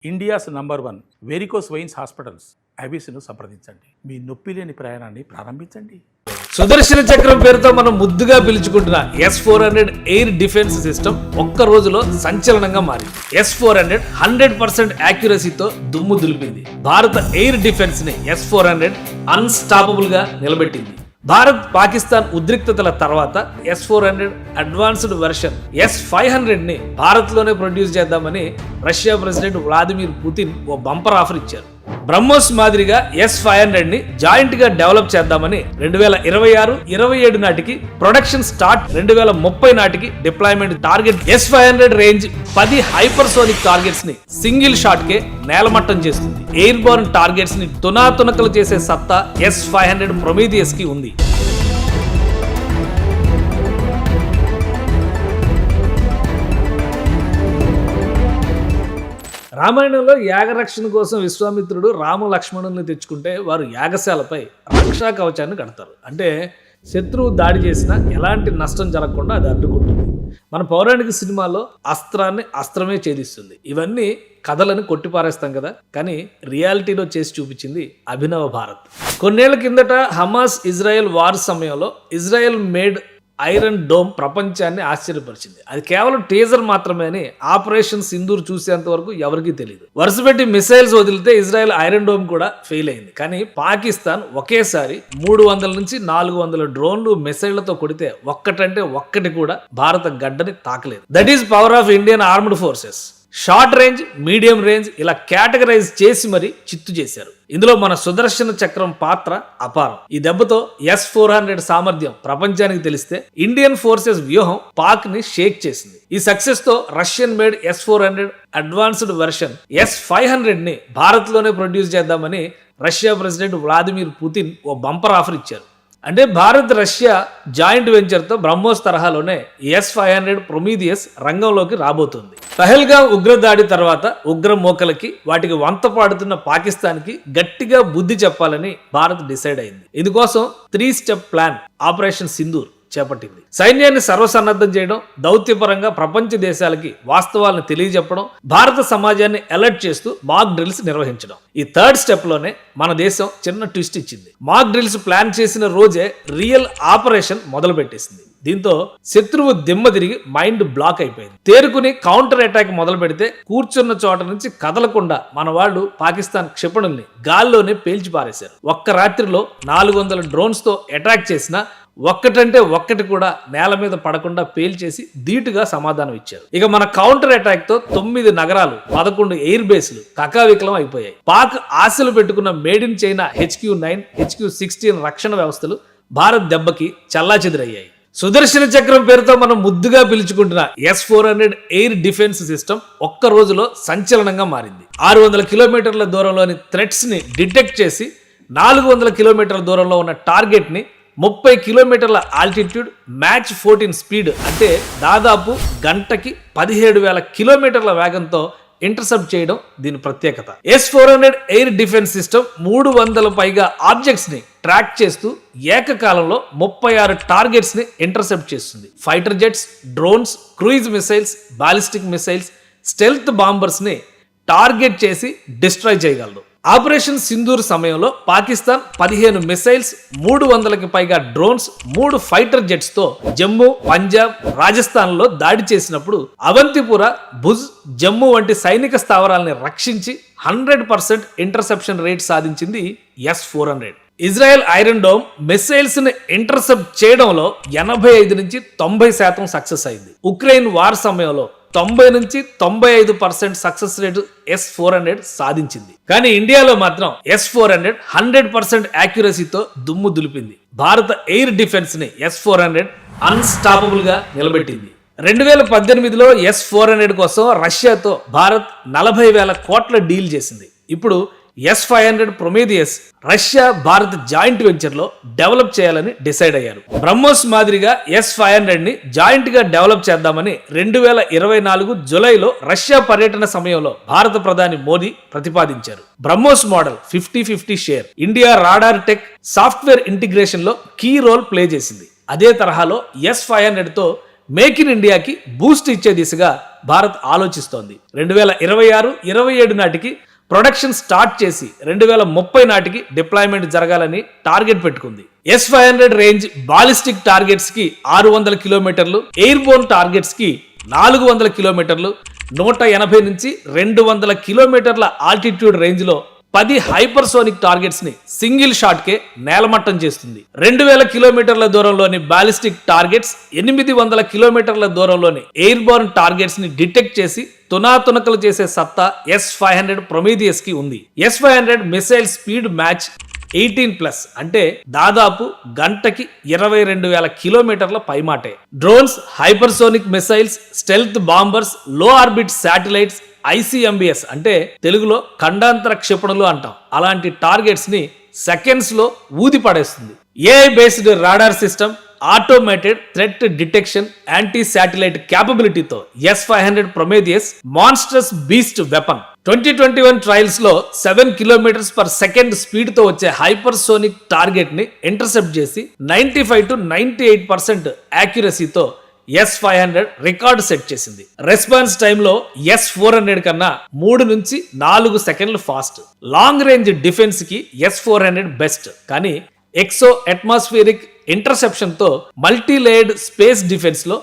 India's number 1 varicose veins hospitals ఐబీసీను సంప్రదించండి. మీ నొప్పి లేని ప్రయాణాన్ని ప్రారంభించండి. సుదర్శన చక్రం పేరుతో మనం ముద్దుగా పిలుచుకుంటున్న S-400 ఎయిర్ డిఫెన్స్ సిస్టమ్ ఒక్క రోజులో సంచలనంగా మారింది. S-400 100% యాక్యురసీతో దుమ్ము దులిపింది. భారత ఎయిర్ డిఫెన్స్ ని S-400 అన్స్టాపబుల్ గా నిలబెట్టింది. భారత్ పాకిస్తాన్ ఉద్రిక్తతల తర్వాత S-400 అడ్వాన్స్డ్ వెర్షన్ S-500 ని భారత్ లోనే ప్రొడ్యూస్ చేద్దామని రష్యా ప్రెసిడెంట్ వ్లాదిమిర్ పుతిన్ ఓ బంపర్ ఆఫర్ ఇచ్చారు. బ్రహ్మోస్ మాదిరిగా S-500 ని జాయింట్ గా డెవలప్ చేద్దామని 2026-27 నాటికి ప్రొడక్షన్ స్టార్ట్, 2030 నాటికి deployment target. S-500 range 10 hypersonic targets ని సింగిల్ షాట్ కే నేలమట్టం చేస్తుంది. ఎయిర్ బోర్న్ టార్గెట్స్ ని తునాతునకలు చేసే సత్తా S-500 ప్రొమీథియస్ కి ఉంది. రామాయణంలో యాగరక్షణ కోసం విశ్వామిత్రుడు రామ లక్ష్మణుల్ని తెచ్చుకుంటే వారు యాగశాలపై రక్షా కవచాన్ని కడతారు. అంటే శత్రువు దాడి చేసినా ఎలాంటి నష్టం జరగకుండా అది అడ్డుకుంటుంది. మన పౌరాణిక సినిమాలో అస్త్రాన్ని అస్త్రమే ఛేదిస్తుంది. ఇవన్నీ కథలను కొట్టిపారేస్తాం కదా, కానీ రియాలిటీలో చేసి చూపించింది అభినవ భారత్. కొన్నేళ్ల కిందట హమాస్ ఇజ్రాయెల్ వార్ సమయంలో ఇజ్రాయెల్ మేడ్ ఐరన్ డోమ్ ప్రపంచాన్ని ఆశ్చర్యపరిచింది. అది కేవలం టీజర్ మాత్రమే అని ఆపరేషన్ సింధూర్ చూసేంత వరకు ఎవరికీ తెలియదు. వరుసపెట్టి మిసైల్స్ వదిలితే ఇజ్రాయెల్ ఐరన్ డోమ్ కూడా ఫెయిల్ అయింది. కానీ పాకిస్తాన్ ఒకేసారి 300 నుంచి 400 డ్రోన్లు మిసైళ్లతో కొడితే ఒక్కటంటే ఒక్కటి కూడా భారత గడ్డని తాకలేదు. That is power of Indian armed forces. Short range, medium range ఇలా కేటగరైజ్ చేసి మరి చిత్తు చేశారు. ఇందులో మన సుదర్శన చక్రం పాత్ర అపారం. ఈ దెబ్బతో S-400 సామర్థ్యం ప్రపంచానికి తెలిస్తే ఇండియన్ ఫోర్సెస్ వ్యూహం పాక్ ని షేక్ చేసింది. ఈ సక్సెస్ తో Russian made S-400 advanced version S-500 ని భారత్ లోనే ప్రొడ్యూస్ చేద్దామని రష్యా ప్రెసిడెంట్ వ్లాదిమిర్ పుతిన్ ఓ బంపర్ ఆఫర్ ఇచ్చారు. అంటే భారత్ రష్యా జాయింట్ వెంచర్తో బ్రహ్మోస్ తరహాలోనే S-500 ప్రొమీథియస్ రంగంలోకి రాబోతుంది. పహల్గామ్ ఉగ్రదాడి తర్వాత ఉగ్ర మోకలకి వాటికి వంత పాడుతున్న పాకిస్తాన్కి గట్టిగా బుద్ధి చెప్పాలని భారత్ డిసైడ్ అయింది. ఇందుకోసం 3 స్టెప్ ప్లాన్ ఆపరేషన్ సింధూర్ చేపట్టింది. సైన్యాన్ని సర్వసన్నద్ధం చేయడం, దౌత్యపరంగా ప్రపంచ దేశాలకి వాస్తవాలను తెలియజెప్పడం, భారత సమాజాన్ని అలర్ట్ చేస్తూ మాక్ డ్రిల్స్ నిర్వహించడం. ఈ 3rd స్టెప్ లోనే మన దేశం చిన్న ట్విస్ట్ ఇచ్చింది. మాక్ డ్రిల్స్ ప్లాన్ చేసిన రోజే రియల్ ఆపరేషన్ మొదలు పెట్టేసింది. దీంతో శత్రువు దిమ్మ తిరిగి మైండ్ బ్లాక్ అయిపోయింది. తేరుకుని కౌంటర్ అటాక్ మొదలు పెడితే కూర్చున్న చోట నుంచి కదలకుండా మన వాళ్ళు పాకిస్తాన్ క్షిపణుల్ని గాల్లోనే పేల్చి పారేశారు. ఒక్క రాత్రిలో 400 డ్రోన్స్ తో అటాక్ చేసిన ఒక్కటంటే ఒక్కటి కూడా నేల మీద పడకుండా పేల్చేసి ధీటుగా సమాధానం ఇచ్చారు. ఇక మన కౌంటర్ అటాక్ తో 9 నగరాలు, 11 ఎయిర్ బేస్లు కకావికలం అయిపోయాయి. పాక్ ఆశలు పెట్టుకున్న made in China HQ-9, HQ-16 రక్షణ వ్యవస్థలు భారత్ దెబ్బకి చల్లాచెదురయ్యాయి. సుదర్శన చక్రం పేరుతో మనం ముద్దుగా పిలుచుకుంటున్న S-400 ఎయిర్ డిఫెన్స్ సిస్టమ్ ఒక్క రోజులో సంచలనంగా మారింది. 600 కిలోమీటర్ల దూరంలోని థ్రెట్స్ ని డిటెక్ట్ చేసి 400 కిలోమీటర్ల దూరంలో ఉన్న టార్గెట్ ని 30 కిలోమీటర్ల ఆల్టిట్యూడ్, మ్యాచ్ 14 స్పీడ్ అంటే దాదాపు గంటకి 17,000 కిలోమీటర్ల వేగంతో ఇంటర్సెప్ట్ చేయడం దీని ప్రత్యేకత. S-400 ఎయిర్ డిఫెన్స్ సిస్టమ్ 300 పైగా ఆబ్జెక్ట్స్ ని ట్రాక్ చేస్తూ ఏకకాలంలో 36 టార్గెట్స్ ని ఇంటర్సెప్ట్ చేస్తుంది. Fighter jets, drones, cruise missiles, ballistic missiles, stealth bombers ని టార్గెట్ చేసి డిస్ట్రాయ్ చేయగలదు. ఆపరేషన్ సింధూర్ సమయంలో పాకిస్తాన్ 15 మిసైల్స్, 300కి పైగా డ్రోన్స్, 3 ఫైటర్ జెట్స్ తో జమ్మూ, పంజాబ్, రాజస్థాన్ లో దాడి చేసినప్పుడు అవంతిపుర, భుజ్, జమ్మూ వంటి సైనిక స్థావరాలని రక్షించి 100% ఇంటర్సెప్షన్ రేట్ సాధించింది S-400. Israel iron dome missiles ని ఇంటర్సెప్ట్ చేయడంలో 85 నుంచి 90% సక్సెస్ అయింది. ఉక్రెయిన్ వార్ సమయంలో 90 నుంచి 95% సక్సెస్ రేటు S-400 సాధించింది. కానీ ఇండియాలో మాత్రం S-400 100% యాక్యురసీతో దుమ్ము దులిపింది. భారత ఎయిర్ డిఫెన్స్ ని S-400 అన్స్టాపబుల్ గా నిలబెట్టింది. 2018లో S-400 కోసం రష్యాతో భారత్ 40,000 కోట్ల డీల్ చేసింది. ఇప్పుడు S-500 Prometheus Russia Bharat joint venture లో డెవలప్ చేయాలని డిసైడ్ అయ్యారు. బ్రహ్మోస్ మాదిరిగా S-500 ని జాయింట్ గా డెవలప్ చేద్దామని 2024 జూలైలో రష్యా పర్యటన సమయంలో భారత ప్రధాని మోదీ ప్రతిపాదించారు. BrahMos model 50-50 share India radar tech software integration లో కీ రోల్ ప్లే చేసింది. అదే తరహాలో S-500 తో మేక్ ఇన్ ఇండియాకి బూస్ట్ ఇచ్చే దిశగా భారత్ ఆలోచిస్తోంది. 2026-27 నాటికి ప్రొడక్షన్ స్టార్ట్ చేసి 2030 నాటికి డిప్లాయ్మెంట్ జరగాలని టార్గెట్ పెట్టుకుంది. S-500 రేంజ్ బాలిస్టిక్ టార్గెట్స్ కి 600 కిలోమీటర్లు, ఎయిర్ బోర్న్ టార్గెట్స్ కి 400 కిలోమీటర్లు, 180 నుంచి 200 కిలోమీటర్ల ఆల్టిట్యూడ్ రేంజ్ లో 10 హైపర్సోనిక్ టార్గెట్స్ ని సింగిల్ షాట్ కే నేలమట్టం చేస్తుంది. 2000 కిలోమీటర్ల దూరంలోని బాలిస్టిక్ టార్గెట్స్, 800 కిలోమీటర్ల దూరంలోని ఎయిర్ బోర్న్ టార్గెట్స్ ని డిటెక్ట్ చేసి తునాతునకలు చేసే సత్తా S-500 ప్రొమీథియస్ కి ఉంది. S-500 మిసైల్ స్పీడ్ మ్యాచ్ 18+, అంటే దాదాపు గంటకి 22,000 కిలోమీటర్ల పైమాటే. Drones, hypersonic missiles, stealth bombers, low orbit satellites, ICMBS అంటే తెలుగులో ఖండాంతర క్షిపణులు అంటాం, అలాంటి టార్గెట్స్ ని సెకండ్స్ లో ఊది పడేస్తుంది. AI based radar system, automated threat detection, anti satellite క్యాపబిలిటీతో S-500 Prometheus monsters beast weapon. 2021 trials లో 7 km/s స్పీడ్ తో వచ్చే హైపర్సోనిక్ టార్గెట్ ని ఇంటర్సెప్ట్ చేసి 95 to 98% యాక్యురసీతో S-500 రికార్డు సెట్ చేసింది. రెస్పాన్స్ టైంలో S-400 కన్నా 3 నుంచి 4 సెకండ్లు ఫాస్ట్. లాంగ్ రేంజ్ డిఫెన్స్ కి S-400 బెస్ట్, కానీ ఎక్సో అట్మాస్ఫియరిక్ ఇంటర్సెప్షన్ తో మల్టీ లేయర్డ్ స్పేస్ డిఫెన్స్ లో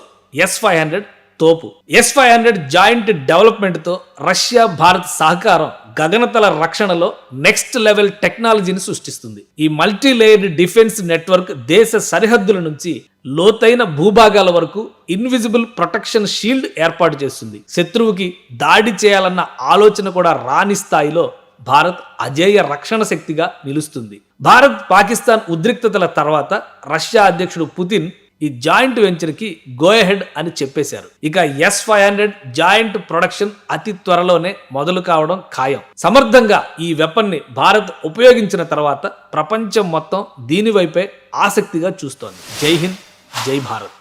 S-500 తోపు. S-500 జాయింట్ డెవలప్మెంట్ తో రష్యా, భారత్ సహకారం గగనతల రక్షణలో నెక్స్ట్ లెవెల్ టెక్నాలజీని సృష్టిస్తుంది. ఈ మల్టీ లేయర్డ్ డిఫెన్స్ నెట్వర్క్ దేశ సరిహద్దుల నుంచి లోతైన భూభాగాల వరకు ఇన్విజిబుల్ ప్రొటెక్షన్ షీల్డ్ ఏర్పాటు చేస్తుంది. శత్రువుకి దాడి చేయాలన్న ఆలోచన కూడా రాని స్థాయిలో భారత్ అజేయ రక్షణ శక్తిగా నిలుస్తుంది. భారత్, పాకిస్తాన్ ఉద్రిక్తతల తర్వాత రష్యా అధ్యక్షుడు పుతిన్ ఈ జాయింట్ వెంచర్ కి గో అహెడ్ అని చెప్పేశారు. ఇక S-500 జాయింట్ ప్రొడక్షన్ అతి త్వరలోనే మొదలు కావడం ఖాయం. సమర్థంగా ఈ వెపన్ ని భారత్ ఉపయోగించిన తర్వాత ప్రపంచం మొత్తం దీని వైపే ఆసక్తిగా చూస్తోంది. జై హింద్, జై భారత్.